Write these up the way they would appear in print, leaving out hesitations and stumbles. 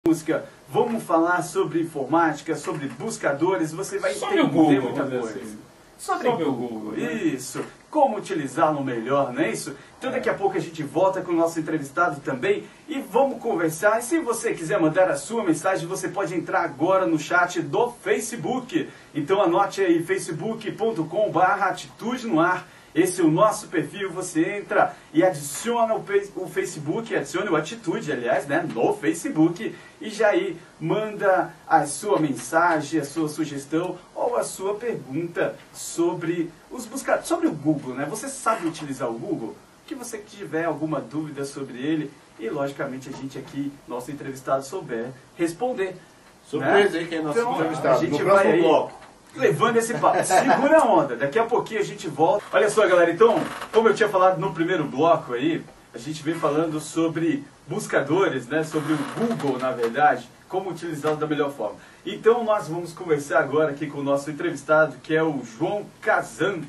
música, vamos falar sobre informática, sobre buscadores, você vai sobre entender o Google, muita coisa. assim. Sobre o Google, né? Isso. Como utilizá-lo melhor, não é isso? Então daqui a pouco a gente volta com o nosso entrevistado também e vamos conversar. E se você quiser mandar a sua mensagem, você pode entrar agora no chat do Facebook. Então anote aí, facebook.com/atitude no ar. Esse é o nosso perfil, você entra e adiciona o Facebook, adicione o Atitude, aliás, né, no Facebook, e já aí manda a sua mensagem, a sua sugestão ou a sua pergunta sobre os buscadores, sobre o Google, né? Você sabe utilizar o Google? Que você tiver alguma dúvida sobre ele e, logicamente, a gente aqui, nosso entrevistado, souber responder. Surpresa, né? hein, quem é nosso Então, entrevistado. a gente no vai próximo aí bloco. levando esse papo. Segura a onda. Daqui a pouquinho a gente volta. Olha só, galera. Então, como eu tinha falado no primeiro bloco aí, a gente vem falando sobre buscadores, né? Sobre o Google, na verdade, como utilizá-lo da melhor forma. Então, nós vamos conversar agora aqui com o nosso entrevistado, que é o João Kazan.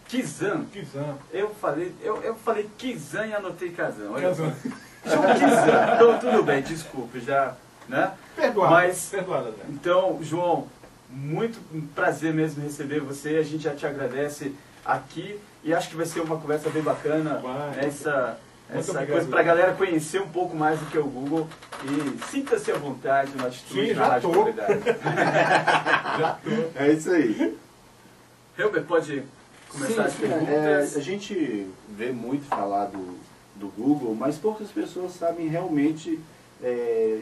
Kizan. Eu falei Kizan e anotei Kazan. Olha só. João Kizan. Então, tudo bem, desculpe, já, né? Perdoado. Mas, perdoado, então, João, muito prazer mesmo receber você. A gente já te agradece aqui e acho que vai ser uma conversa bem bacana. Essa coisa para a galera conhecer um pouco mais do que é o Google e sinta-se à vontade no Atitude na Rádio Propriedade. É isso aí. Helber, pode começar as perguntas? A gente vê muito falar do Google, mas poucas pessoas sabem realmente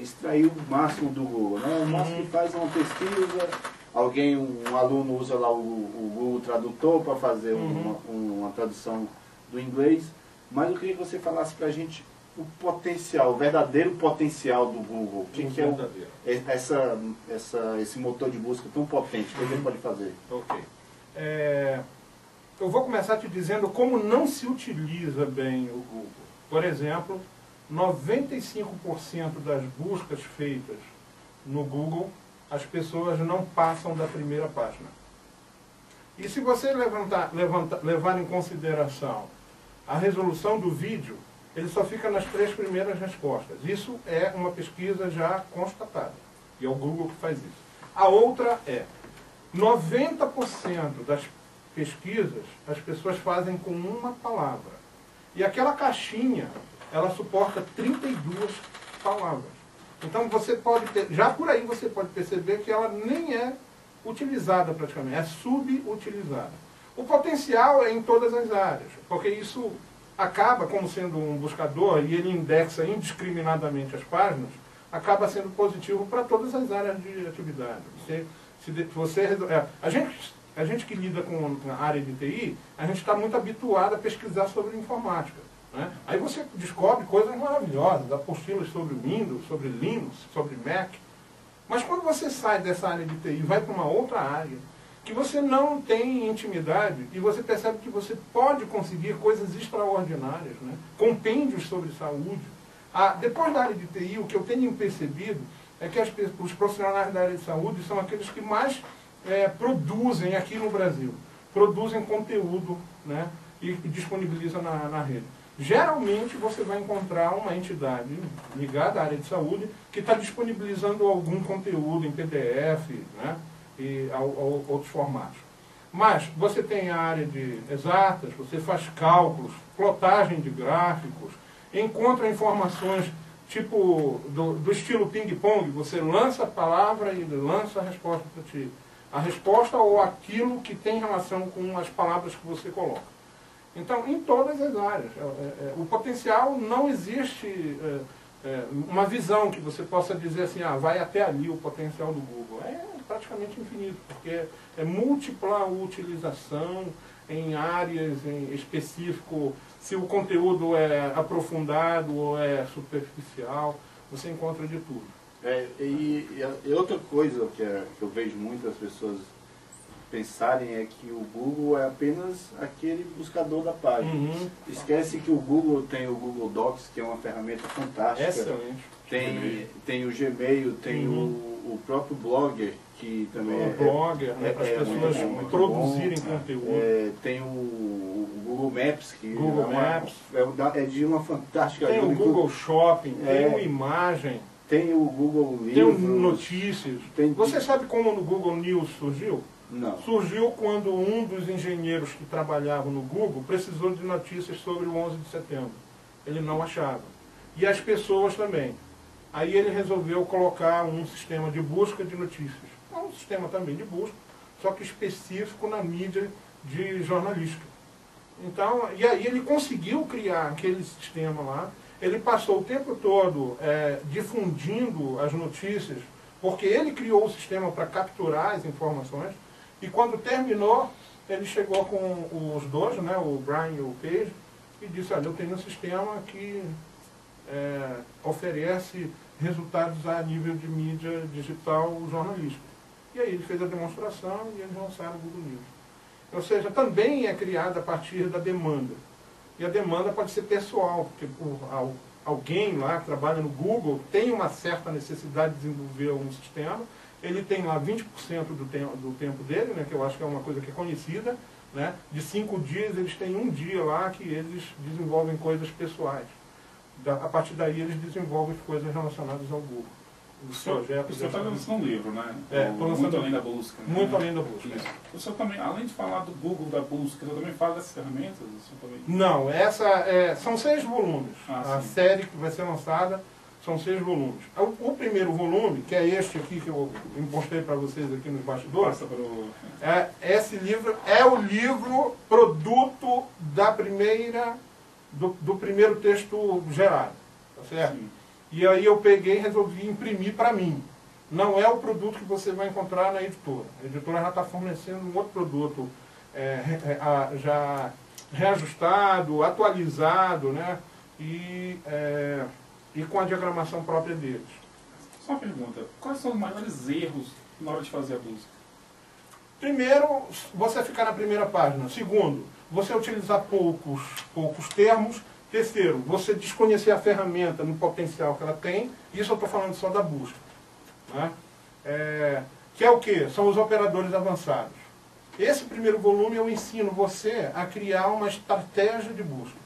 extrair o máximo do Google, né? O máximo que faz uma pesquisa, um aluno usa lá o Google Tradutor para fazer uma tradução do inglês, mas eu queria que você falasse para a gente o potencial, o verdadeiro potencial do Google. O que é esse motor de busca tão potente? O que ele pode fazer? Ok. Eu vou começar te dizendo como não se utiliza bem o Google. Por exemplo, 95% das buscas feitas no Google, as pessoas não passam da primeira página. E se você levar em consideração a resolução do vídeo, ele só fica nas 3 primeiras respostas. Isso é uma pesquisa já constatada. E é o Google que faz isso. A outra é 90% das pesquisas as pessoas fazem com uma palavra. E aquela caixinha, ela suporta 32 palavras. Então você pode já por aí você pode perceber que ela nem é utilizada praticamente, é subutilizada. O potencial é em todas as áreas, porque isso acaba, como sendo um buscador, e ele indexa indiscriminadamente as páginas, acaba sendo positivo para todas as áreas de atividade. A gente que lida com a área de TI, a gente está muito habituado a pesquisar sobre informática. Né? Aí você descobre coisas maravilhosas, apostilas sobre Windows, sobre Linux, sobre Mac. Mas quando você sai dessa área de TI e vai para uma outra área, que você não tem intimidade, e você percebe que você pode conseguir coisas extraordinárias, né? Compêndios sobre saúde. Depois da área de TI, o que eu tenho percebido é que os profissionais da área de saúde são aqueles que mais produzem aqui no Brasil. Produzem conteúdo, né? E disponibilizam na rede. Geralmente você vai encontrar uma entidade ligada à área de saúde que está disponibilizando algum conteúdo em PDF, né? E outros formatos. Mas você tem a área de exatas, você faz cálculos, plotagem de gráficos, encontra informações tipo do estilo ping-pong, você lança a palavra e lança a resposta para ti. A resposta ou aquilo que tem relação com as palavras que você coloca. Então, em todas as áreas. O potencial não existe uma visão que você possa dizer assim, vai até ali o potencial do Google. É praticamente infinito, porque é múltipla utilização em áreas em específico. Se o conteúdo é aprofundado ou é superficial, você encontra de tudo. E outra coisa que eu vejo muitas pessoas pensarem é que o Google é apenas aquele buscador da página. Esquece que o Google tem o Google Docs, que é uma ferramenta fantástica. Excelente. Tem o Gmail, tem o próprio Blogger, que também Blogger, né, para as pessoas produzirem conteúdo. Tem o Google Maps, que Google Maps. é de uma fantástica Tem ajuda. O Google Shopping, tem o Imagem. Tem o Google News. Tem o Notícias. Tem... Você sabe como no Google News surgiu? Não. Surgiu quando um dos engenheiros que trabalhavam no Google precisou de notícias sobre o 11 de setembro. Ele não achava. E as pessoas também. Aí ele resolveu colocar um sistema de busca de notícias. É um sistema também de busca, só que específico na mídia de jornalística. Então, e aí ele conseguiu criar aquele sistema lá. Ele passou o tempo todo difundindo as notícias, porque ele criou o sistema para capturar as informações. E quando terminou, ele chegou com os dois, né, o Brian e o Page, e disse, olha, eu tenho um sistema que oferece resultados a nível de mídia digital jornalística. E aí ele fez a demonstração e eles lançaram o Google News. Ou seja, também é criada a partir da demanda. E a demanda pode ser pessoal, porque alguém lá que trabalha no Google tem uma certa necessidade de desenvolver um sistema, ele tem lá 20% do tempo dele, né, que eu acho que é uma coisa que é conhecida, né, de 5 dias eles têm um dia lá que eles desenvolvem coisas pessoais. A partir daí eles desenvolvem coisas relacionadas ao Google. Os projetos. Você está lançando um livro, né? Muito além da busca. Né? Muito além da busca. Isso. O senhor também, além de falar do Google, da busca, o senhor também fala dessas ferramentas? O senhor também... Não, são 6 volumes. A sim. série que vai ser lançada são 6 volumes. O primeiro volume, que é este aqui que eu mostrei para vocês aqui nos bastidores, esse livro é o livro produto da do primeiro texto gerado. Tá certo? Sim. E aí eu peguei e resolvi imprimir para mim. Não é o produto que você vai encontrar na editora. A editora já está fornecendo um outro produto já reajustado, atualizado, né? E com a diagramação própria deles. Só uma pergunta. Quais são os maiores erros na hora de fazer a busca? Primeiro, você ficar na primeira página. Segundo, você utilizar poucos termos. Terceiro, você desconhecer a ferramenta no potencial que ela tem. Isso eu estou falando só da busca. Né? Que é o quê? São os operadores avançados. Esse primeiro volume eu ensino você a criar uma estratégia de busca,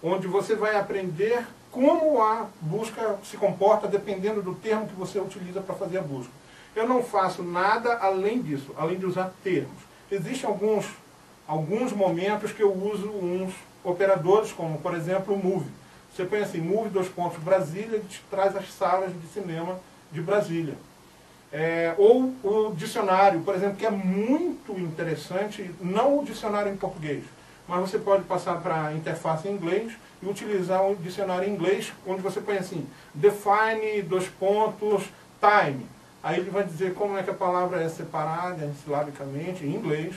onde você vai aprender como a busca se comporta dependendo do termo que você utiliza para fazer a busca. Eu não faço nada além disso, além de usar termos. Existem alguns momentos que eu uso uns operadores, como por exemplo o Move. Você põe assim, Move, Brasília, ele te traz as salas de cinema de Brasília. Ou o dicionário, por exemplo, que é muito interessante, não o dicionário em português, mas você pode passar para a interface em inglês e utilizar um dicionário em inglês, onde você põe assim, define, time. Aí ele vai dizer como é que a palavra é separada silabicamente em inglês,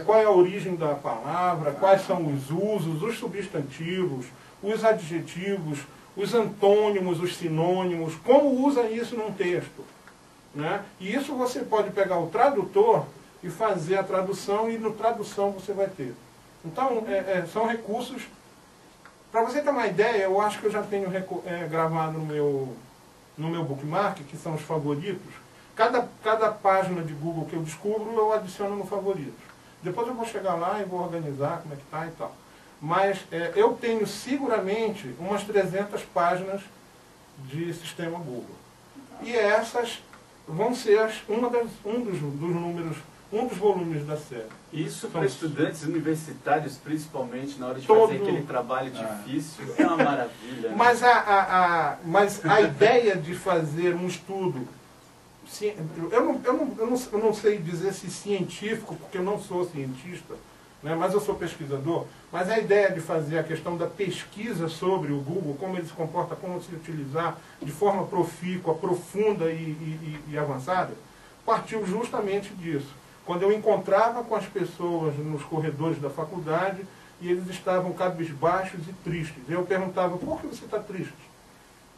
qual é a origem da palavra, quais são os usos, os substantivos, os adjetivos, os antônimos, os sinônimos, como usa isso num texto. Né? E isso você pode pegar o tradutor e fazer a tradução, e no tradução você vai ter. Então, são recursos. Para você ter uma ideia, eu acho que eu já tenho gravado no meu bookmark, que são os favoritos. Cada página de Google que eu descubro, eu adiciono no favoritos. Depois eu vou chegar lá e vou organizar como é que está e tal. Mas eu tenho seguramente umas 300 páginas de sistema Google. E essas vão ser um dos volumes da série. Isso para estudantes universitários, principalmente, na hora de fazer aquele trabalho difícil, é uma maravilha. Né? Mas a ideia de fazer um estudo, eu não sei dizer se científico, porque eu não sou cientista, né, mas eu sou pesquisador, mas a ideia de fazer a questão da pesquisa sobre o Google, como ele se comporta, como se utilizar de forma profícua, profunda e avançada, partiu justamente disso. Quando eu encontrava com as pessoas nos corredores da faculdade e eles estavam cabisbaixos e tristes. Eu perguntava, por que você está triste?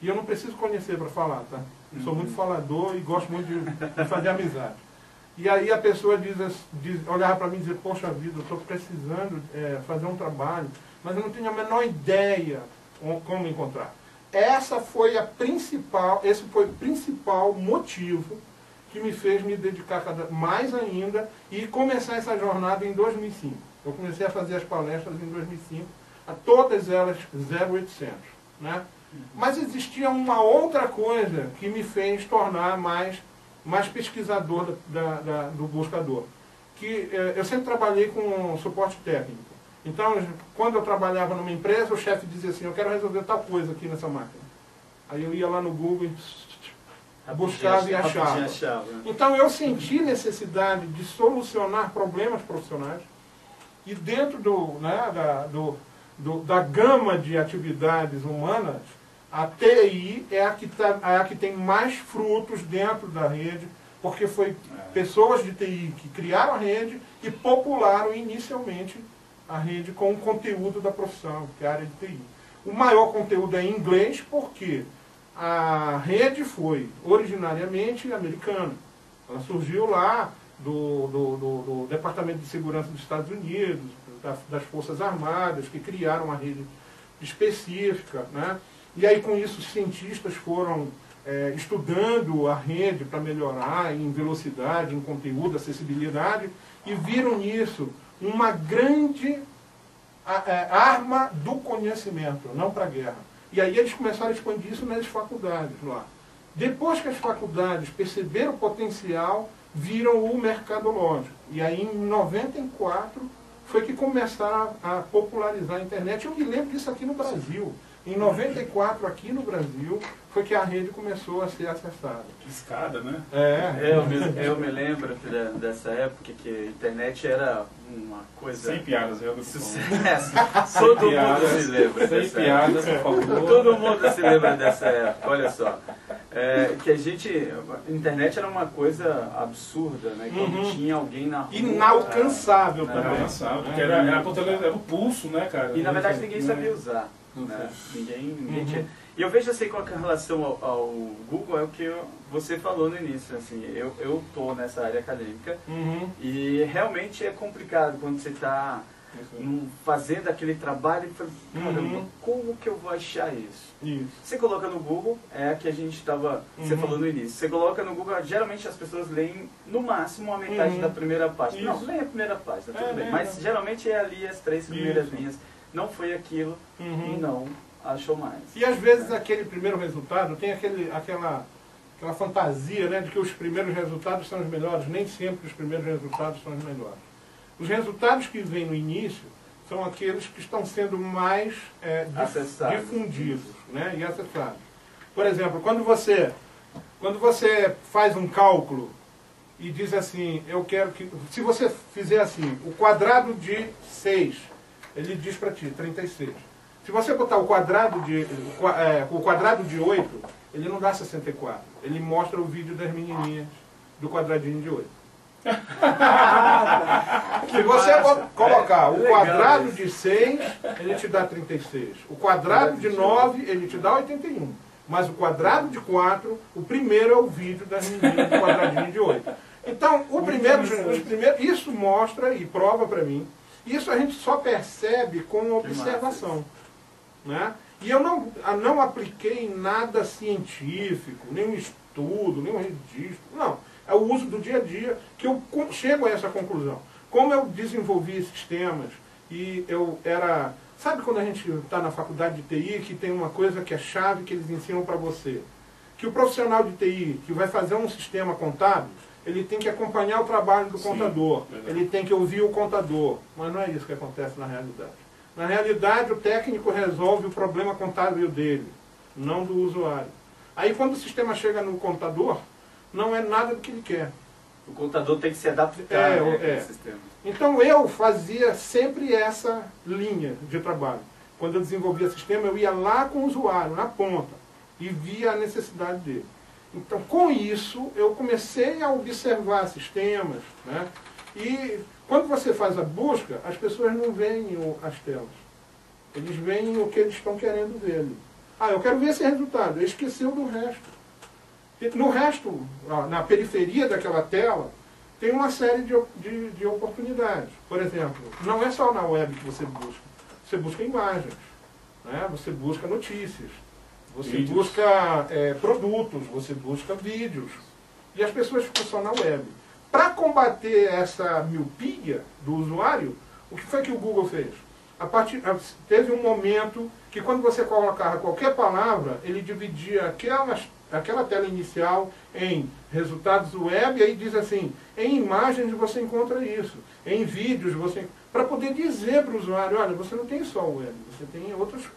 E eu não preciso conhecer para falar, tá? Eu sou muito falador e gosto muito de fazer amizade. E aí a pessoa olhava para mim e dizia, poxa vida, eu estou precisando fazer um trabalho, mas eu não tenho a menor ideia como encontrar. Esse foi o principal motivo que me fez me dedicar mais ainda e começar essa jornada em 2005. Eu comecei a fazer as palestras em 2005, a todas elas 0800. Né? Mas existia uma outra coisa que me fez tornar mais pesquisador do buscador. Que eu sempre trabalhei com suporte técnico. Então, quando eu trabalhava numa empresa, o chefe dizia assim, eu quero resolver tal coisa aqui nessa máquina. Aí eu ia lá no Google e buscava e achava. Então eu senti necessidade de solucionar problemas profissionais e dentro da gama de atividades humanas, a TI é a que tem mais frutos dentro da rede, porque foi pessoas de TI que criaram a rede e popularam inicialmente a rede com o conteúdo da profissão, que é a área de TI. O maior conteúdo é em inglês, porque a rede foi originariamente americana. Ela surgiu lá do Departamento de Segurança dos Estados Unidos, das Forças Armadas, que criaram uma rede específica, né? E aí com isso os cientistas foram estudando a rede para melhorar em velocidade, em conteúdo, acessibilidade, e viram nisso uma grande arma do conhecimento, não para a guerra. E aí eles começaram a expandir isso nas faculdades lá. Depois que as faculdades perceberam o potencial, viram o mercadológico. E aí em 94 foi que começaram a popularizar a internet. Eu me lembro disso aqui no Brasil. Em 94, aqui no Brasil, foi que a rede começou a ser acessada. Que escada, né? Eu me lembro dessa época que a internet era uma coisa... Sem piadas, eu sucesso. Todo mundo se lembra sem dessa piadas, época. por favor. Todo mundo se lembra dessa época, olha só. Que a internet era uma coisa absurda, né? Quando tinha alguém na rua... Inalcançável também. Inalcançável, porque era o pulso, né, cara? E na verdade ninguém sabia usar. Né? Ninguém tinha. E eu vejo assim com a relação ao Google, é o que você falou no início, assim, eu tô nessa área acadêmica e realmente é complicado quando você está fazendo aquele trabalho e fala, caramba, como que eu vou achar isso? Você coloca no Google, é que a gente estava, você falou no início, você coloca no Google, geralmente as pessoas leem no máximo a metade da primeira página. Não, leem a primeira página, tudo bem, mas geralmente é ali as 3 primeiras linhas. Não foi aquilo e não achou mais. E às vezes aquele primeiro resultado tem aquela fantasia, né, de que os primeiros resultados são os melhores. Nem sempre os primeiros resultados são os melhores. Os resultados que vêm no início são aqueles que estão sendo mais difundidos, né, e acessados. Por exemplo, quando você faz um cálculo e diz assim, eu quero que... Se você fizer assim, o quadrado de 6... ele diz para ti, 36. Se você botar o quadrado de 8, ele não dá 64. Ele mostra o vídeo das menininhas do quadradinho de 8. Se você colocar o quadrado de 6, ele te dá 36. O quadrado de 9, ele te dá 81. Mas o quadrado de 4, o primeiro é o vídeo das meninas do quadradinho de 8. Então, isso mostra e prova para mim. Isso a gente só percebe com observação. Né? E eu não apliquei nada científico, nenhum estudo, nenhum registro. Não. É o uso do dia a dia que eu chego a essa conclusão. Como eu desenvolvi sistemas e eu era... Sabe quando a gente está na faculdade de TI que tem uma coisa que é chave que eles ensinam para você? Que o profissional de TI que vai fazer um sistema contábil, ele tem que acompanhar o trabalho do contador, ele tem que ouvir o contador, mas não é isso que acontece na realidade. Na realidade, o técnico resolve o problema contábil dele, não do usuário. Aí quando o sistema chega no contador, não é nada do que ele quer. O contador tem que se adaptar ao sistema. Então eu fazia sempre essa linha de trabalho. Quando eu desenvolvia sistema, eu ia lá com o usuário, na ponta, e via a necessidade dele. Então, com isso, eu comecei a observar sistemas, né? E quando você faz a busca, as pessoas não veem as telas. Eles veem o que eles estão querendo ver ali. Ah, eu quero ver esse resultado. Eu esqueci do resto. No resto, na periferia daquela tela, tem uma série de oportunidades. Por exemplo, não é só na web que você busca. Você busca imagens, né? Você busca notícias. Você busca produtos, você busca vídeos. E as pessoas ficam só na web. Para combater essa miopia do usuário, o que foi que o Google fez? teve um momento que quando você colocava qualquer palavra, ele dividia aquela tela inicial em resultados web, e aí diz assim, em imagens você encontra isso, em vídeos você... Para poder dizer para o usuário, olha, você não tem só o web, você tem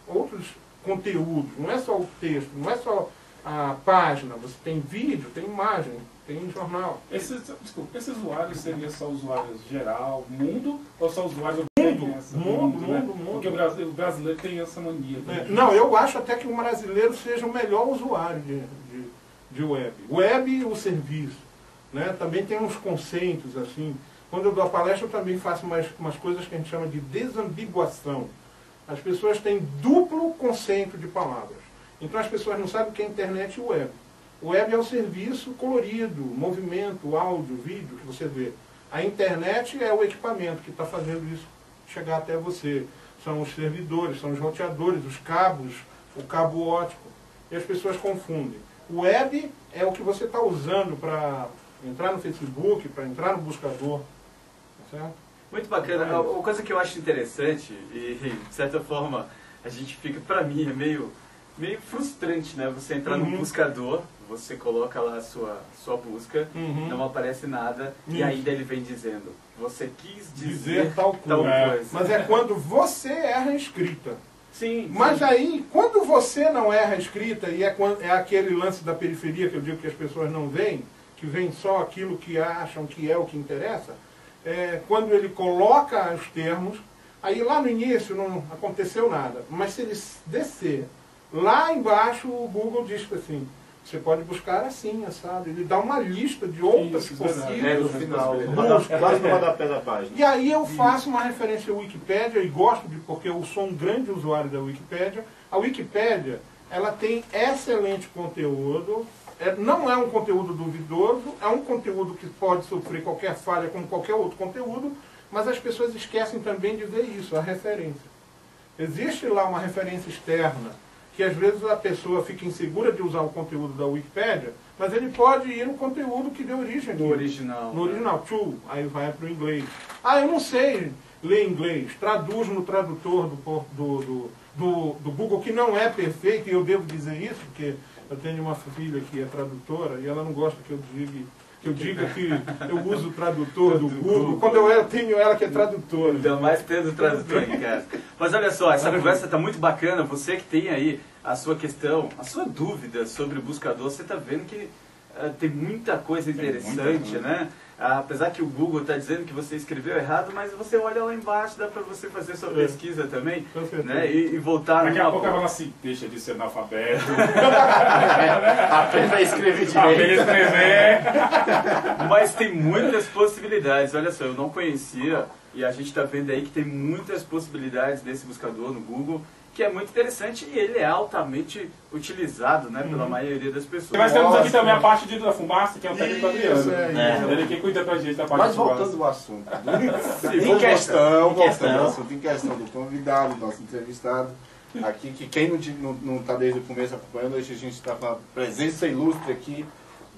outros conteúdos, não é só o texto, não é só a página, você tem vídeo, tem imagem, tem jornal. Esses usuários seriam só usuários geral, mundo, ou só usuários... Mundo. Porque o brasileiro tem essa mania. Não, eu acho até que o brasileiro seja o melhor usuário de web. Web e o serviço. Né? Também tem uns conceitos, assim. Quando eu dou a palestra, eu também faço umas coisas que a gente chama de desambiguação. As pessoas têm duplo conceito de palavras. Então as pessoas não sabem o que é internet e web. O web é o serviço colorido, movimento, áudio, vídeo que você vê. A internet é o equipamento que está fazendo isso chegar até você. São os servidores, são os roteadores, os cabos, o cabo óptico. E as pessoas confundem. O web é o que você está usando para entrar no Facebook, para entrar no buscador. Tá certo? Muito bacana. Uma coisa que eu acho interessante, e de certa forma a gente fica, para mim, é meio frustrante, né? Você entrar no buscador, você coloca lá a sua busca, não aparece nada, e ainda ele vem dizendo, você quis dizer tal coisa. Mas é quando você erra a escrita. Sim. Mas aí, quando você não erra a escrita, e é aquele lance da periferia que eu digo que as pessoas não veem, que vem só aquilo que acham que é o que interessa, quando ele coloca os termos, aí lá no início não aconteceu nada, mas se ele descer lá embaixo, o Google diz assim, você pode buscar assim, sabe? Ele dá uma lista de outras possíveis. No final, quase no rodapé da página. E aí eu faço uma referência à Wikipédia, e gosto porque eu sou um grande usuário da Wikipédia. A Wikipédia, ela tem excelente conteúdo, não é um conteúdo duvidoso, é um conteúdo que pode sofrer qualquer falha como qualquer outro conteúdo, mas as pessoas esquecem também de ver isso, a referência. Existe lá uma referência externa, que às vezes a pessoa fica insegura de usar o conteúdo da Wikipédia, mas ele pode ir no conteúdo que deu origem no original. No original, to, aí vai para o inglês. Eu não sei ler inglês, traduz no tradutor do Google, que não é perfeito, e eu devo dizer isso, porque eu tenho uma filha que é tradutora, e ela não gosta que eu diga que eu uso o tradutor do Google, quando eu tenho ela que é tradutora. Ainda mais tendo tradutor em casa. Mas olha só, essa conversa está muito bacana. Você que tem aí a sua questão, a sua dúvida sobre o buscador, você está vendo que tem muita coisa interessante, né? Apesar que o Google está dizendo que você escreveu errado, mas você olha lá embaixo, dá para você fazer sua pesquisa também, né? E voltar... Daqui a pouco ela fala assim, deixa de ser analfabeto. Aprenda a escrever direito. Aprenda a escrever. Mas tem muitas possibilidades. Olha só, eu não conhecia, e a gente está vendo aí que tem muitas possibilidades nesse buscador no Google, que é muito interessante, e ele é altamente utilizado, né, pela maioria das pessoas. Nós temos aqui também a parte da fumaça, que é o técnico do Adriano. Ele que cuida pra gente da parte Mas voltando ao assunto. Em questão do convidado, nosso entrevistado, aqui, que quem não está desde o começo acompanhando, hoje a gente está com a presença ilustre aqui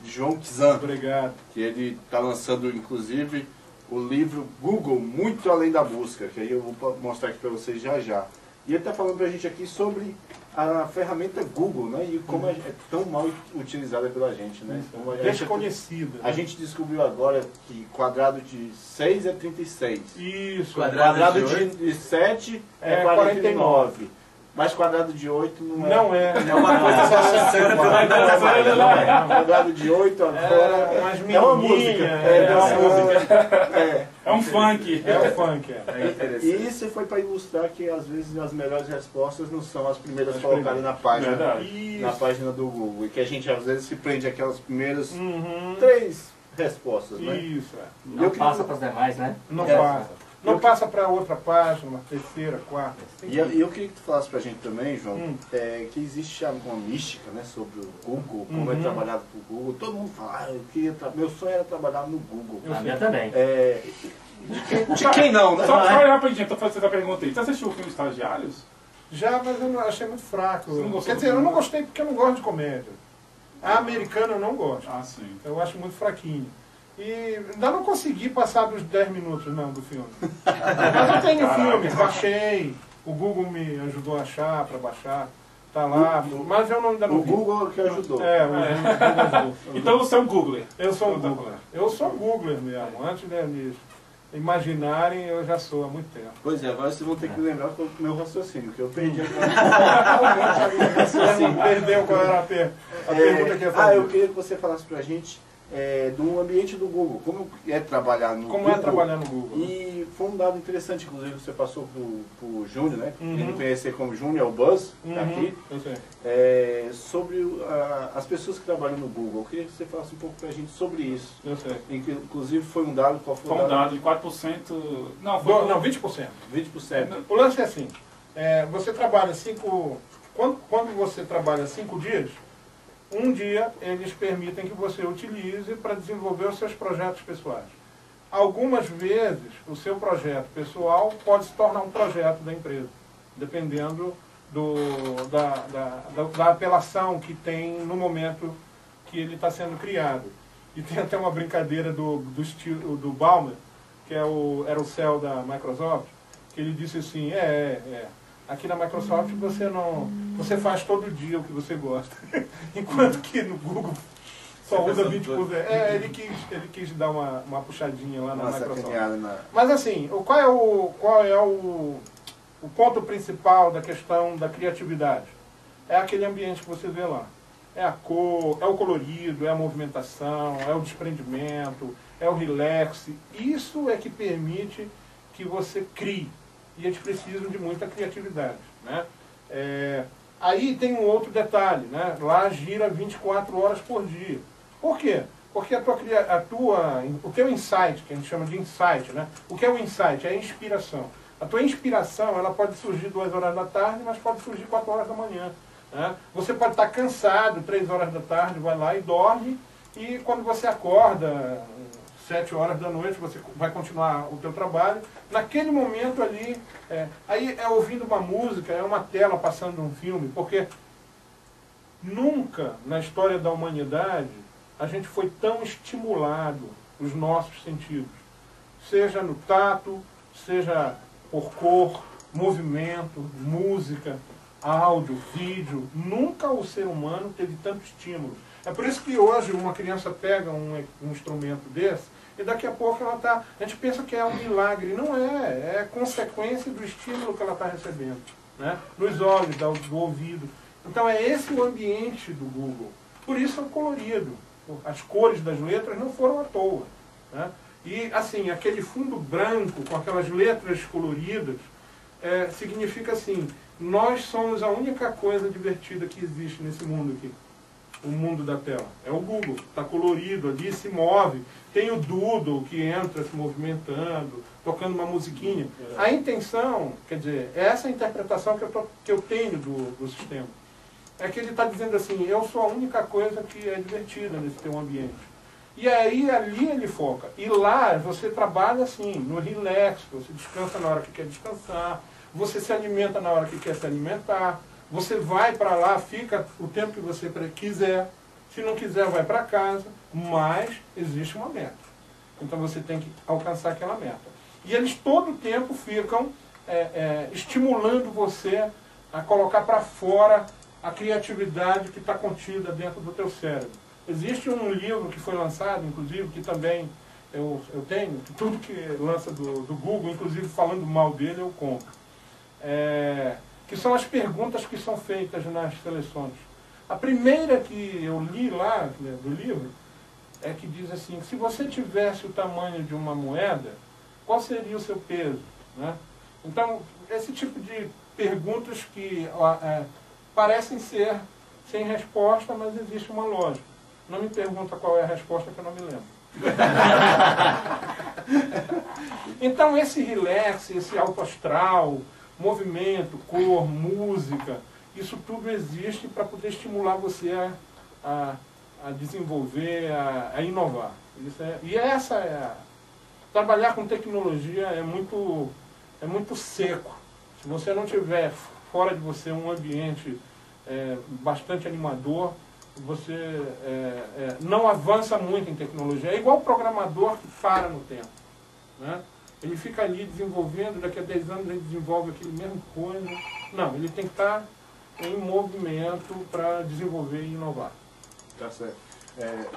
de João Kizan. Obrigado. Que ele está lançando, inclusive, o livro Google, Muito Além da Busca, que aí eu vou mostrar aqui para vocês já já. E ele está falando para a gente aqui sobre a ferramenta Google, né? E como é tão mal utilizada pela gente, né? Desconhecida. A gente descobriu agora que quadrado de 6 é 36. Isso. Quadrado de 7 é 49. Mas quadrado de 8 não é. Não é. É uma coisa só Quadrado de 8 agora é uma música. É um funk. É um funk, E isso foi para ilustrar que às vezes as melhores respostas não são as primeiras colocadas na página. Na página do Google. E que a gente às vezes se prende aquelas primeiras 3 respostas, né? Isso, Não passa para as demais, né? Não passa. Não passa para outra página, uma terceira, quarta. E eu queria que tu falasse pra gente também, João, que existe uma mística, né, sobre o Google, como é trabalhado por Google. Todo mundo fala, meu sonho era trabalhar no Google. A minha também. De quem não, né? Só rapidinho, tô fazendo essa pergunta aí. Você assistiu o filme Estagiários? Já, mas eu não achei muito fraco. Você não gostou? Quer dizer, eu não gostei porque eu não gosto de comédia. A americana eu não gosto. Ah, sim. Eu acho muito fraquinho. E ainda não consegui passar dos 10 minutos não, do filme. Mas eu tenho o filme, baixei, o Google me ajudou a achar, para baixar. Tá lá, mas eu ainda não vi. O Google que ajudou. O Google ajudou. Então você é um Googler. Eu sou um Googler. Eu sou um Googler mesmo. Antes de me imaginarem, eu já sou há muito tempo. Pois é, agora vocês vão ter que lembrar do meu raciocínio, que eu perdi agora. Perdeu qual era a pergunta que eu ia fazer. Eu queria que você falasse pra gente do ambiente do Google, como é trabalhar no Google. Como é trabalhar no Google. E foi um dado interessante, inclusive, você passou pro Júnior, né? Uhum. Ele conhecer como Júnior, é o Buzz, tá aqui. Eu sei. Sobre as pessoas que trabalham no Google. Eu queria que você falasse um pouco pra gente sobre isso. Eu sei. Inclusive foi um dado, qual foi Foi o um dado de 4%. Não, foi Não, 20%. 20%. O lance é assim, você trabalha 5... Quando você trabalha 5 dias, um dia eles permitem que você utilize para desenvolver os seus projetos pessoais. Algumas vezes, o seu projeto pessoal pode se tornar um projeto da empresa, dependendo da apelação que tem no momento que ele está sendo criado. E tem até uma brincadeira do Ballmer, que era o CEO da Microsoft, que ele disse assim, aqui na Microsoft você faz todo dia o que você gosta, enquanto que no Google só usa 20%. Ele quis dar uma puxadinha lá na Microsoft. Mas assim, qual é o ponto principal da questão da criatividade? É aquele ambiente que você vê lá. É a cor, é o colorido, é a movimentação, é o desprendimento, é o relax. Isso é que permite que você crie. E eles precisam de muita criatividade, né? Aí tem um outro detalhe, né? Lá gira 24 horas por dia. Por quê? Porque o teu insight, que a gente chama de insight, né? O que é o insight? É a inspiração. A tua inspiração, ela pode surgir 2 horas da tarde, mas pode surgir 4 horas da manhã. Né? Você pode estar cansado, 3 horas da tarde, vai lá e dorme, e quando você acorda, 7 horas da noite, você vai continuar o teu trabalho. Naquele momento ali, aí é ouvindo uma música, é uma tela passando um filme, porque nunca na história da humanidade a gente foi tão estimulado os nossos sentidos. Seja no tato, seja por cor, movimento, música, áudio, vídeo. Nunca o ser humano teve tanto estímulo. É por isso que hoje uma criança pega um instrumento desse e daqui a pouco a gente pensa que é um milagre. Não é, é consequência do estímulo que ela está recebendo, né? Nos olhos, do ouvido. Então é esse o ambiente do Google. Por isso é o colorido. As cores das letras não foram à toa, né? E assim, aquele fundo branco com aquelas letras coloridas significa assim, nós somos a única coisa divertida que existe nesse mundo aqui. O mundo da tela. É o Google, está colorido ali, se move. Tem o Doodle que entra se movimentando, tocando uma musiquinha. A intenção, quer dizer, essa é a interpretação que eu tenho do sistema. É que ele está dizendo assim, eu sou a única coisa que é divertida nesse teu ambiente. E aí ali ele foca. E lá você trabalha assim, no relax, você descansa na hora que quer descansar, você se alimenta na hora que quer se alimentar, você vai para lá, fica o tempo que você quiser, se não quiser vai para casa, mas existe uma meta. Então você tem que alcançar aquela meta. E eles todo o tempo ficam estimulando você a colocar para fora a criatividade que está contida dentro do teu cérebro. Existe um livro que foi lançado, inclusive, que também eu tenho, que tudo que lança do Google, inclusive falando mal dele, eu compro. Que são as perguntas que são feitas nas seleções. A primeira que eu li lá, do livro, é que diz assim, se você tivesse o tamanho de uma moeda, qual seria o seu peso? Né? Então, esse tipo de perguntas que parecem ser sem resposta, mas existe uma lógica. Não me pergunta qual é a resposta que eu não me lembro. Então esse relax, esse alto astral, movimento, cor, música, isso tudo existe para poder estimular você a desenvolver, a inovar. Trabalhar com tecnologia é muito seco. Se você não tiver fora de você um ambiente bastante animador, você não avança muito em tecnologia. É igual o programador que para no tempo, né? Ele fica ali desenvolvendo, daqui a 10 anos ele desenvolve aquele mesmo coisa. Não, ele tem que estar em movimento para desenvolver e inovar. Tá certo.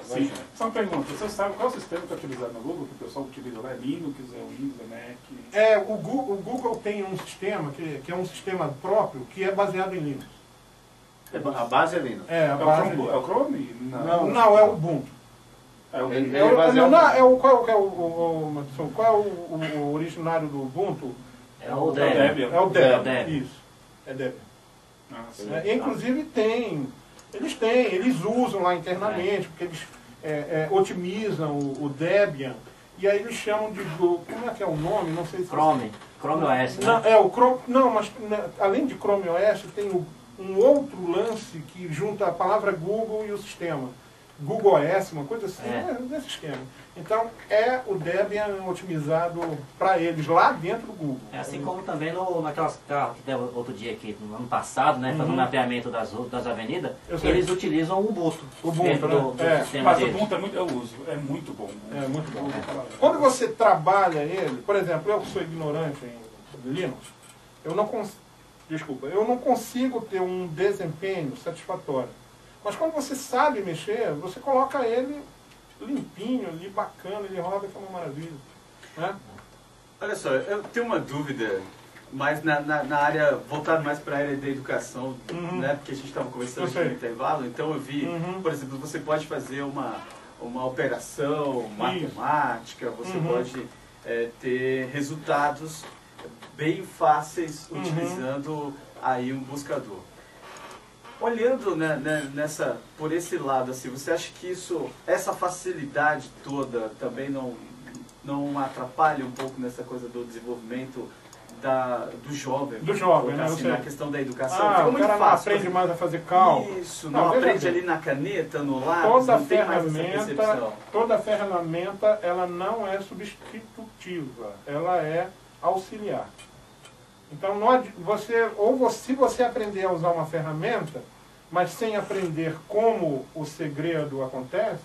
Sim. Só uma pergunta, você sabe qual é o sistema que é utilizado no Google, que o pessoal utiliza lá? É Linux, é Windows, é Mac? O Google tem um sistema, que é um sistema próprio, que é baseado em Linux. A base é Linux. A É base o Chrome? Não, é o Ubuntu. É o Ele- Qual é o originário do Ubuntu? É o Debian. Debian. É o Debian. Debian. Isso. É Debian. Ah, sim. Inclusive eles usam lá internamente, porque eles otimizam o Debian, e aí eles chamam como é que é o nome? Não sei se Chrome OS, né? Não, o Chrome, não, mas além de Chrome OS, tem um outro lance que junta a palavra Google e o sistema. Google OS, uma coisa assim, nesse esquema. Então, é o Debian otimizado para eles, lá dentro do Google. É assim como também naquelas carros que teve outro dia aqui, no ano passado, né, fazendo o mapeamento das avenidas, eles utilizam o Ubuntu dentro do sistema Mas o deles. Ubuntu eu uso, é muito bom. É muito bom. Quando você trabalha ele, por exemplo, eu que sou ignorante em Linux, eu não consigo ter um desempenho satisfatório. Mas quando você sabe mexer, você coloca ele limpinho ali, bacana, ele roda que é uma maravilha. Né? Olha só, eu tenho uma dúvida, mais na área, voltado mais para a área da educação, né? Porque a gente estava conversando aqui no intervalo, então eu vi, por exemplo, você pode fazer uma operação matemática, você pode ter resultados bem fáceis utilizando aí um buscador. Olhando por esse lado, assim, você acha que essa facilidade toda também não atrapalha um pouco nessa coisa do desenvolvimento do jovem? Do jovem, né? Assim, na questão da educação. Fica O muito cara não fácil, aprende mais a fazer cálculo. Isso, não aprende ali na caneta, no lápis, Toda não tem mais essa percepção. Toda ferramenta, ela não é substitutiva, ela é auxiliar. Então, se você aprender a usar uma ferramenta, mas sem aprender como o segredo acontece,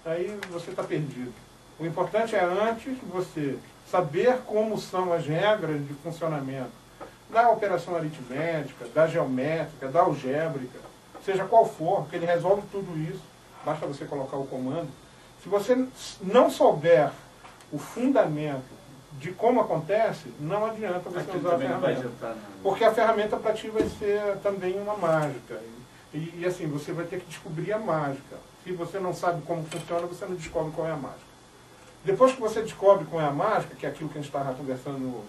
aí você está perdido. O importante é antes você saber como são as regras de funcionamento da operação aritmética, da geométrica, da algébrica, seja qual for, porque ele resolve tudo isso, basta você colocar o comando. Se você não souber o fundamento de como acontece, não adianta você usar a ferramenta. Porque a ferramenta para ti vai ser também uma mágica. E assim, você vai ter que descobrir a mágica. Se você não sabe como funciona, você não descobre qual é a mágica. Depois que você descobre qual é a mágica, que é aquilo que a gente estava conversando no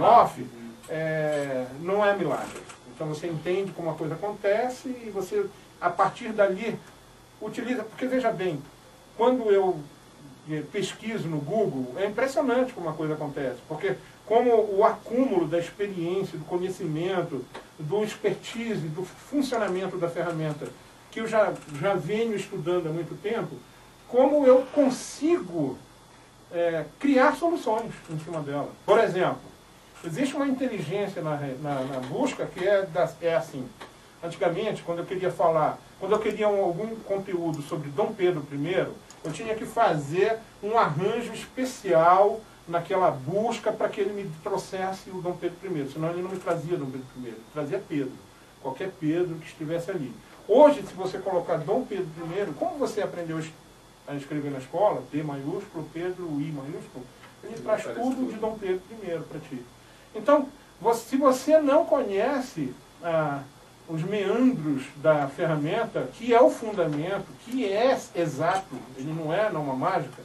off, não é milagre. Então você entende como a coisa acontece e você, a partir dali, utiliza. Porque veja bem, quando eu pesquiso no Google, é impressionante como a coisa acontece, porque como o acúmulo da experiência, do conhecimento, do expertise, do funcionamento da ferramenta, que eu já venho estudando há muito tempo, como eu consigo criar soluções em cima dela. Por exemplo, existe uma inteligência na busca que é assim. Antigamente, quando eu queria algum conteúdo sobre Dom Pedro I, eu tinha que fazer um arranjo especial naquela busca para que ele me trouxesse o Dom Pedro I. Senão ele não me trazia Dom Pedro I, ele trazia Pedro. Qualquer Pedro que estivesse ali. Hoje, se você colocar Dom Pedro I, como você aprendeu a escrever na escola, D maiúsculo, Pedro, I maiúsculo, ele traz tudo de Dom Pedro I para ti. Então, se você não conhece os meandros da ferramenta, que é o fundamento, que é exato, ele não é uma mágica,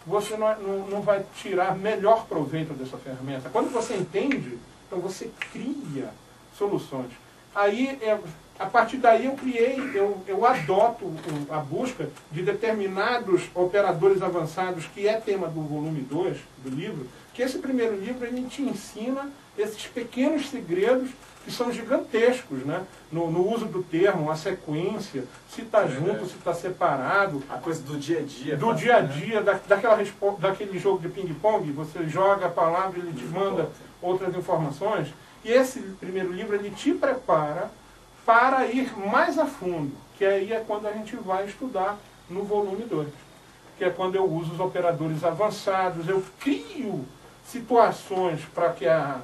você não vai tirar melhor proveito dessa ferramenta. Quando você entende, então você cria soluções. Aí, a partir daí eu adoto a busca de determinados operadores avançados, que é tema do volume 2 do livro, que esse primeiro livro ele te ensina esses pequenos segredos que são gigantescos, né? No uso do termo, a sequência, se está junto, se está separado. A coisa do dia a dia. Do dia a dia, daquele jogo de ping-pong, você joga a palavra e ele te manda outras informações. E esse primeiro livro, ele te prepara para ir mais a fundo, que aí é quando a gente vai estudar no volume 2, que é quando eu uso os operadores avançados, eu crio situações para que a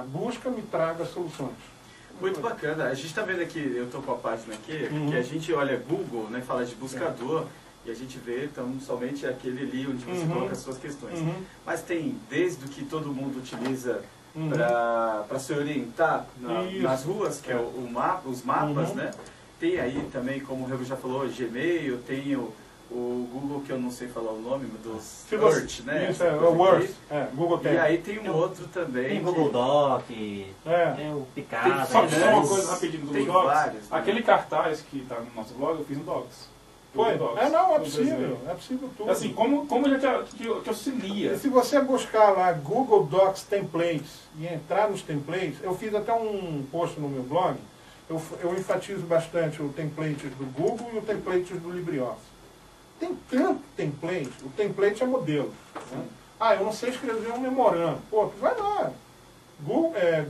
busca me traga soluções. Muito bacana. A gente está vendo aqui, eu estou com a página aqui, que a gente olha Google, né, fala de buscador, e a gente vê então, somente aquele ali onde você coloca as suas questões. Mas tem desde o que todo mundo utiliza para se orientar nas ruas, que é os mapas, né? Tem aí também, como o Rego já falou, Gmail, tem o Google, que eu não sei falar o nome, dos Earth, né? Isso, o Earth, Google tem. E aí tem um outro também. Tem Google Doc, tem o Picasa. Só uma coisa rapidinho do tem Google Docs. vários, né? Aquele cartaz que está no nosso blog, eu fiz no Docs. Foi? Docs. É possível tudo. Assim, como ele te auxilia. E se você buscar lá Google Docs Templates e entrar nos templates, eu fiz até um post no meu blog, eu enfatizo bastante o template do Google e o template do LibreOffice. Tem tanto template, o template é modelo. Né? Eu não sei escrever um memorando. Pô, vai lá.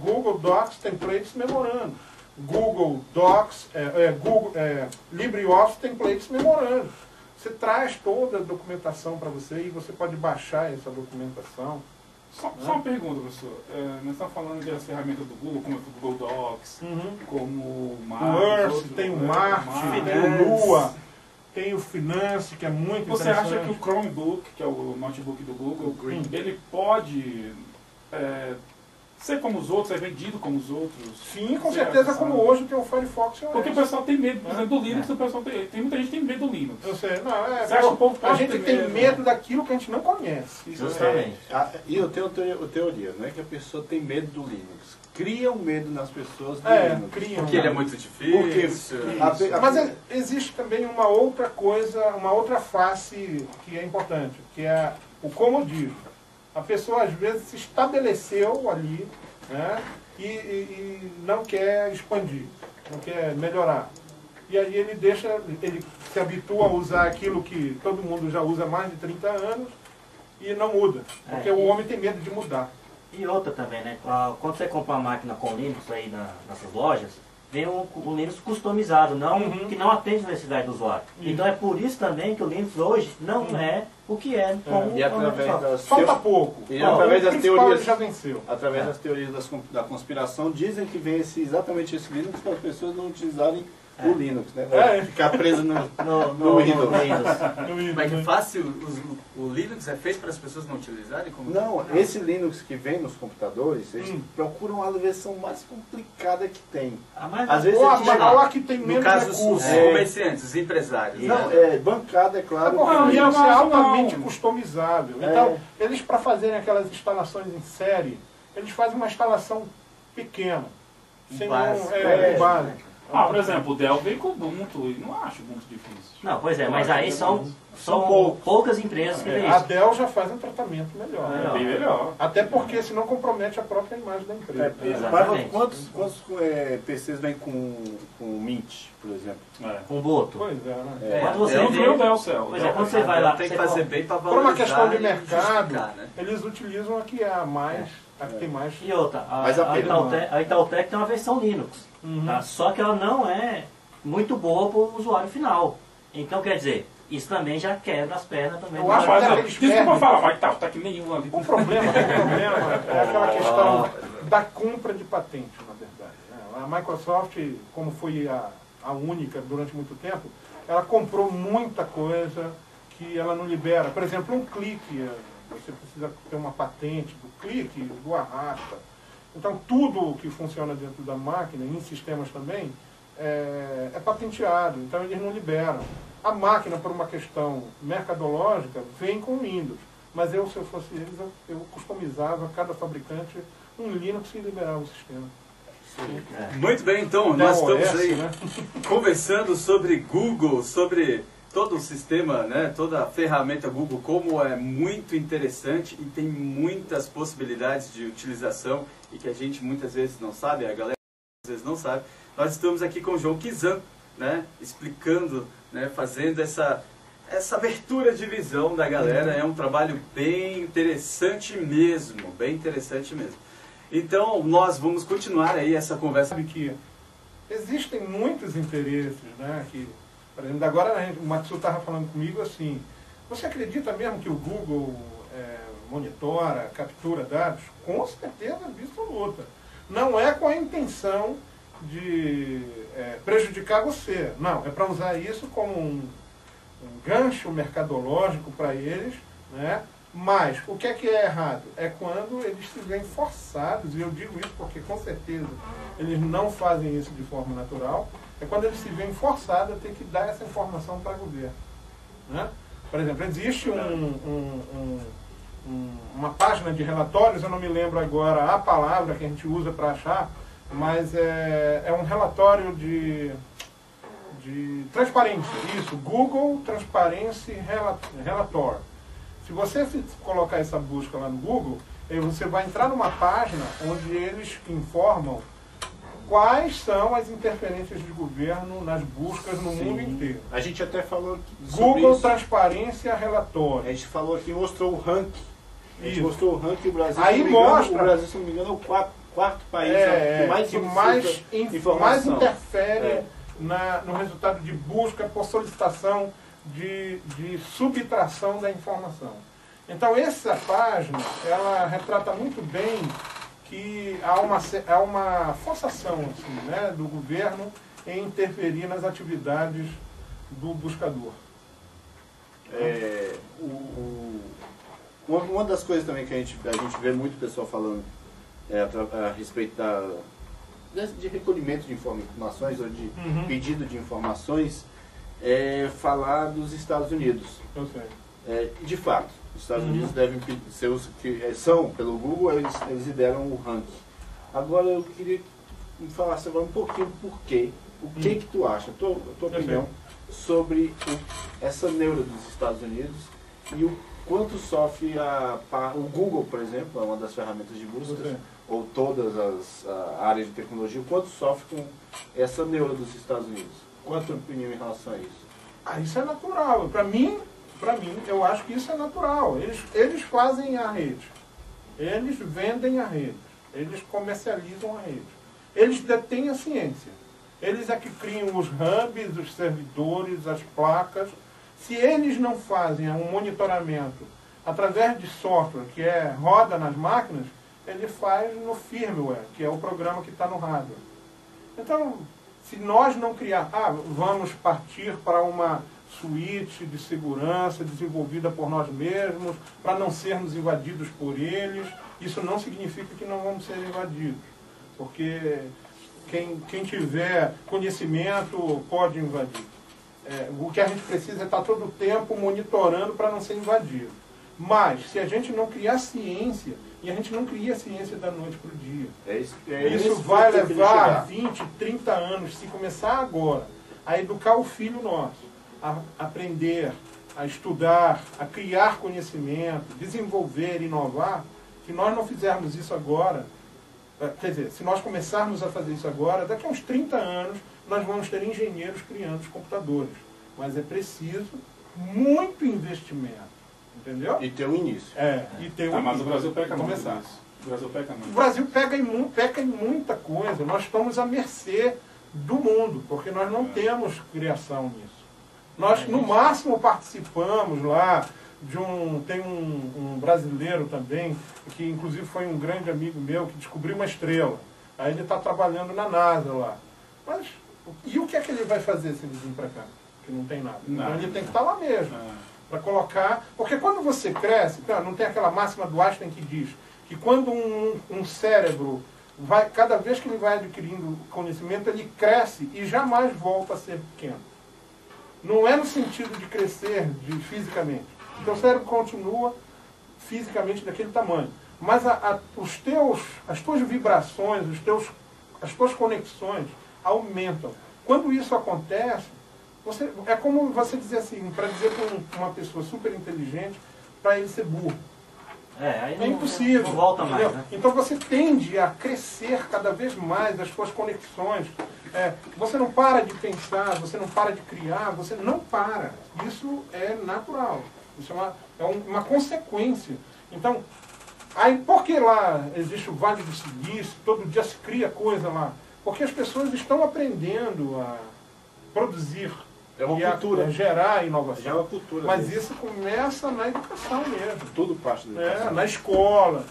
Google Docs Templates Memorando. Google Docs, LibreOffice Templates Memorando. Você traz toda a documentação para você e você pode baixar essa documentação. Só uma pergunta, professor. Nós estamos falando das ferramentas do Google, como o Google Docs, como o Earth, tem o Marte, tem o Lua, tem o Finance, que é muito Você interessante. acha que o Chromebook, que é o notebook do Google, ele pode ser como os outros, é vendido como os outros? Sim, com certeza, como hoje tem o Firefox. Porque o pessoal tem medo, por exemplo, do Linux, o pessoal tem muita gente que tem medo do Linux. Eu sei, não, Você acha que o povo a pode gente ter tem medo daquilo que a gente não conhece. Justamente. E eu tenho teoria, não é que a pessoa tem medo do Linux. Cria um medo nas pessoas do Linux. Porque ele é muito difícil. Mas existe também uma outra coisa, uma outra face que é importante, que é o comodismo. A pessoa às vezes se estabeleceu ali, né, e não quer expandir, não quer melhorar. E aí ele se habitua a usar aquilo que todo mundo já usa há mais de 30 anos e não muda. Porque o homem tem medo de mudar. E outra também, né? Quando você compra uma máquina com Linux aí nessas lojas, vem o Linux customizado, que não atende a necessidade do usuário. Então é por isso também que o Linux hoje não é o que é com E através das Falta pouco. E através das teorias, já venceu. através das teorias da conspiração, dizem que vem exatamente esse Linux para as pessoas não utilizarem o Linux, né? Vai ficar preso no Windows. Mas que fácil, o Linux é feito para as pessoas não utilizarem? Não, esse Linux que vem nos computadores, eles procuram a versão mais complicada que tem. Às vezes ou a que tem menos no caso, recursos. os comerciantes, os empresários. Não, bancada, é claro. Porque o que- Linux é não, altamente não. customizável. Então, eles para fazerem aquelas instalações em série, eles fazem uma instalação pequena. Sem básico. básico. Por exemplo, o Dell vem com Ubuntu e não acho muito difícil. Não, pois é, mas aí são poucos. poucas empresas que têm A isso. Dell já faz um tratamento melhor. Melhor. Bem melhor. Até porque senão compromete a própria imagem da empresa. Exatamente. Quantos PCs vem com Mint, por exemplo? Ubuntu. Pois é, né? Quando você Eu vê- vi o Dell Cell. Pois é, quando você vai lá, Tem que você fazer compra- bem para Por valorizar. uma questão de e mercado, justificar, né? eles utilizam a que é a mais, a que tem mais. E outra, Mas a a Itautec tem uma versão Linux, tá? Só que ela não é muito boa para o usuário final. Então, quer dizer, isso também já quebra as pernas também. Eu acho que aqueles Desculpa perdem. falar, mas tá que nenhum ali. O problema é aquela questão da compra de patente, na verdade. Né? A Microsoft, como foi a única durante muito tempo, ela comprou muita coisa que ela não libera. Por exemplo, um clique, você precisa ter uma patente do clique, do arrasta. Então, tudo que funciona dentro da máquina, em sistemas também, é patenteado. Então, eles não liberam. A máquina, por uma questão mercadológica, vem com Windows. Mas se eu fosse eles, eu customizava cada fabricante um Linux e liberava o sistema. Muito bem, então, nós estamos OS, aí né? conversando sobre Google, sobre todo o sistema, né, toda a ferramenta Google, como é muito interessante e tem muitas possibilidades de utilização e que a gente muitas vezes não sabe, a galera às vezes não sabe. Nós estamos aqui com o João Kizan, né, explicando, né, fazendo essa abertura de visão da galera. É um trabalho bem interessante mesmo, bem interessante mesmo. Então, nós vamos continuar aí essa conversa. Sabe que existem muitos interesses, né? Que, por exemplo, agora o Matsu estava falando comigo assim, você acredita mesmo que o Google monitora, captura dados? Com certeza absoluta. Não é com a intenção de prejudicar você. Não, é para usar isso como um gancho mercadológico para eles, né? Mas o que é errado? É quando eles se veem forçados, e eu digo isso porque com certeza eles não fazem isso de forma natural, é quando eles se veem forçados a ter que dar essa informação para o governo, né? Por exemplo, existe uma página de relatórios, eu não me lembro agora a palavra que a gente usa para achar, mas é um relatório de transparência, isso, Google Transparency Relator. Se você colocar essa busca lá no Google, você vai entrar numa página onde eles informam quais são as interferências do governo nas buscas no mundo inteiro. A gente até falou Google Transparência Relatório. A gente falou aqui, mostrou o ranking. A gente mostrou o ranking do Brasil. Aí mostra. O Brasil, se não me engano, é o quarto país que mais interfere no resultado de busca por solicitação de subtração da informação. Então essa página, ela retrata muito bem que há uma forçação assim, né, do governo em interferir nas atividades do buscador. Uma das coisas também que a gente vê muito pessoal falando a respeito de recolhimento de informações ou de pedido de informações é falar dos Estados Unidos. Eu sei. De fato, os Estados Unidos devem ser os que são, pelo Google, eles lideram o ranking. Agora eu queria me falar um pouquinho por quê. O que tu acha, a tua opinião sobre essa neura dos Estados Unidos e o quanto sofre o Google, por exemplo, é uma das ferramentas de busca, ou todas as áreas de tecnologia, o quanto sofre com essa neura dos Estados Unidos? Qual a tua opinião em relação a isso? Isso é natural. Para mim, eu acho que isso é natural. Eles fazem a rede. Eles vendem a rede. Eles comercializam a rede. Eles detêm a ciência. Eles é que criam os hubs, os servidores, as placas. Se eles não fazem um monitoramento através de software que roda nas máquinas, ele faz no firmware, que é o programa que está no hardware. Então, se nós não vamos partir para uma suíte de segurança desenvolvida por nós mesmos, para não sermos invadidos por eles, isso não significa que não vamos ser invadidos. Porque quem tiver conhecimento pode invadir. O que a gente precisa é estar todo o tempo monitorando para não ser invadido. Mas, se a gente não criar ciência, e a gente não cria ciência da noite para o dia, isso vai levar 20, 30 anos, se começar agora, a educar o filho nosso, a aprender, a estudar, a criar conhecimento, desenvolver, inovar. Se nós não fizermos isso agora, quer dizer, se nós começarmos a fazer isso agora, daqui a uns 30 anos, nós vamos ter engenheiros criando os computadores. Mas é preciso muito investimento. Entendeu? E ter um início. E ter um mas o Brasil peca muito. Começar. O Brasil peca muito. O Brasil peca em muita coisa. Nós estamos à mercê do mundo, porque nós não temos criação nisso. Nós, no máximo, participamos lá tem um brasileiro também, que inclusive foi um grande amigo meu, que descobriu uma estrela. Aí ele está trabalhando na NASA lá. Mas, e o que é que ele vai fazer se ele vir para cá? Que não tem nada. Então ele tem que estar lá mesmo. Para colocar... Porque quando você cresce, não tem aquela máxima do Einstein que diz que quando um cérebro, cada vez que ele vai adquirindo conhecimento, ele cresce e jamais volta a ser pequeno. Não é no sentido de crescer fisicamente. Então o cérebro continua fisicamente daquele tamanho. Mas as tuas vibrações, as tuas conexões aumentam. Quando isso acontece, é como você dizer assim, para dizer para uma pessoa super inteligente, para ele ser burro. Aí é impossível. Não volta mais, né? Então você tende a crescer cada vez mais as suas conexões. Você não para de pensar, você não para de criar, você não para. Isso é natural. Isso é uma consequência. Então, aí por que lá existe o Vale do Silício, todo dia se cria coisa lá? Porque as pessoas estão aprendendo a produzir É uma e a cultura. gerar inovação. Já é uma cultura. Mas mesmo. isso começa na educação mesmo. Tudo parte da educação. Na escola,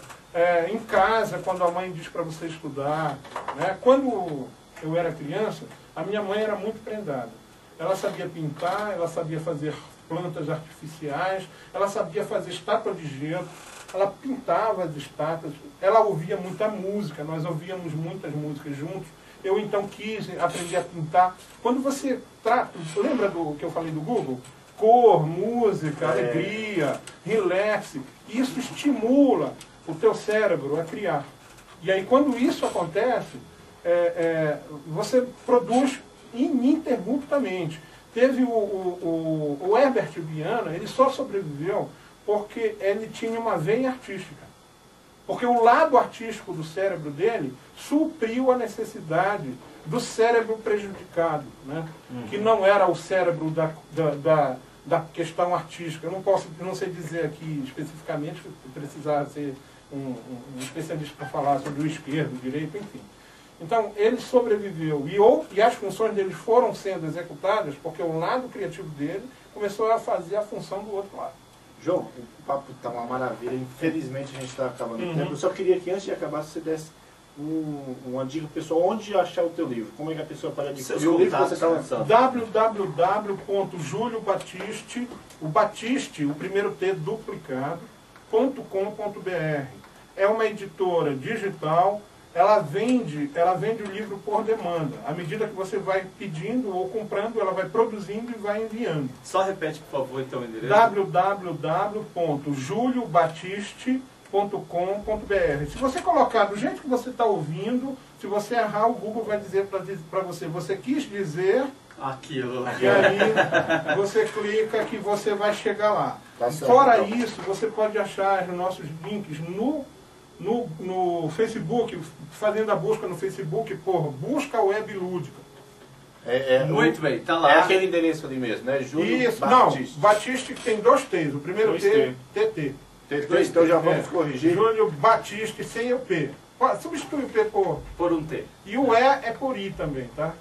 em casa, quando a mãe diz para você estudar. Né? Quando eu era criança, a minha mãe era muito prendada. Ela sabia pintar, ela sabia fazer plantas artificiais, ela sabia fazer estátua de gelo, ela pintava as estátuas, ela ouvia muita música, nós ouvíamos muitas músicas juntos. Eu então quis aprender a pintar. Quando você trata, lembra do que eu falei do Google? Cor, música, alegria, relax. Isso estimula o teu cérebro a criar. E aí quando isso acontece, você produz ininterruptamente. Teve o Herbert Viana, ele só sobreviveu porque ele tinha uma veia artística. Porque o lado artístico do cérebro dele supriu a necessidade do cérebro prejudicado, né? Que não era o cérebro da questão artística. Eu não sei dizer aqui especificamente, precisar ser um especialista para falar sobre o esquerdo, o direito, enfim. Então, ele sobreviveu e as funções dele foram sendo executadas porque o lado criativo dele começou a fazer a função do outro lado. João, o papo está uma maravilha, infelizmente a gente está acabando o tempo. Eu só queria que antes de acabar você desse uma dica pro pessoal, onde achar o teu livro, como é que a pessoa pode adquirir o livro que você está lançando? www.juliobatiste, o Batiste, o primeiro T duplicado, .com.br. É uma editora digital. Ela vende o livro por demanda. À medida que você vai pedindo ou comprando, ela vai produzindo e vai enviando. Só repete, por favor, então, o endereço. www.juliobatiste.com.br. Se você colocar do jeito que você está ouvindo, se você errar, o Google vai dizer para você quis dizer aquilo. E aí você clica que você vai chegar lá. Tá certo, Fora então. isso, você pode achar os nossos links no Facebook, fazendo a busca no Facebook por Busca Web Lúdica. Muito bem, tá lá. É aquele endereço ali mesmo, né? Júlio Isso, Batiste. não, Batiste tem 2 T's. O primeiro Dois T, T. TT. Então já vamos corrigir. Júlio Batiste sem o P. Substitui o P por um T. E o E é por I também, tá?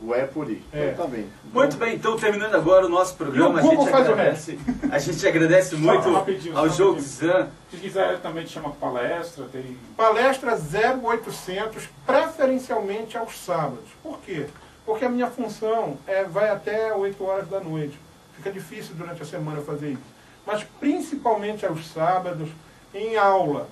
O é por aí. É. Então, também. Muito bem, então terminando agora o nosso programa, E o Google faz o resto. a gente agradece muito rapidinho, ao só João rapidinho. Kizan. Se quiser também te chama palestra, tem... Palestra 0800, preferencialmente aos sábados. Por quê? Porque a minha função vai até 8 horas da noite. Fica difícil durante a semana fazer isso. Mas principalmente aos sábados, em aula,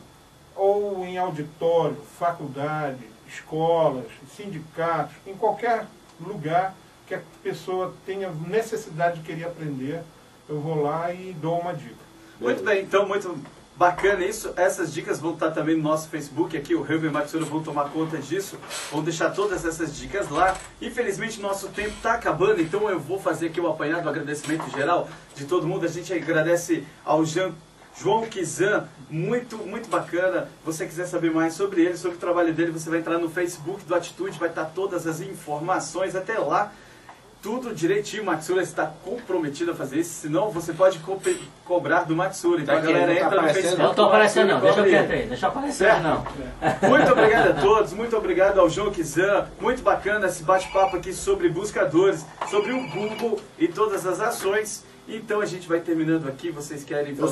ou em auditório, faculdade, escolas, sindicatos, em qualquer lugar que a pessoa tenha necessidade de querer aprender, eu vou lá e dou uma dica. Muito bem, então muito bacana isso. Essas dicas vão estar também no nosso Facebook aqui, o Helber e o Matsura vão tomar conta disso, vão deixar todas essas dicas lá. Infelizmente nosso tempo está acabando, então eu vou fazer aqui o apanhado, o agradecimento geral de todo mundo. A gente agradece ao João Kizan, muito bacana. Se você quiser saber mais sobre ele, sobre o trabalho dele, você vai entrar no Facebook do Atitude, vai estar todas as informações até lá. Tudo direitinho, o Matsura está comprometido a fazer isso, senão você pode cobrar do Matsura. Então a galera entra no Facebook. Não estou aparecendo não, deixa eu cobre ele. quieto aí, deixa eu aparecer não. Muito obrigado a todos, muito obrigado ao João Kizan. Muito bacana esse bate-papo aqui sobre buscadores, sobre o Google e todas as ações. Então a gente vai terminando aqui, vocês querem falar?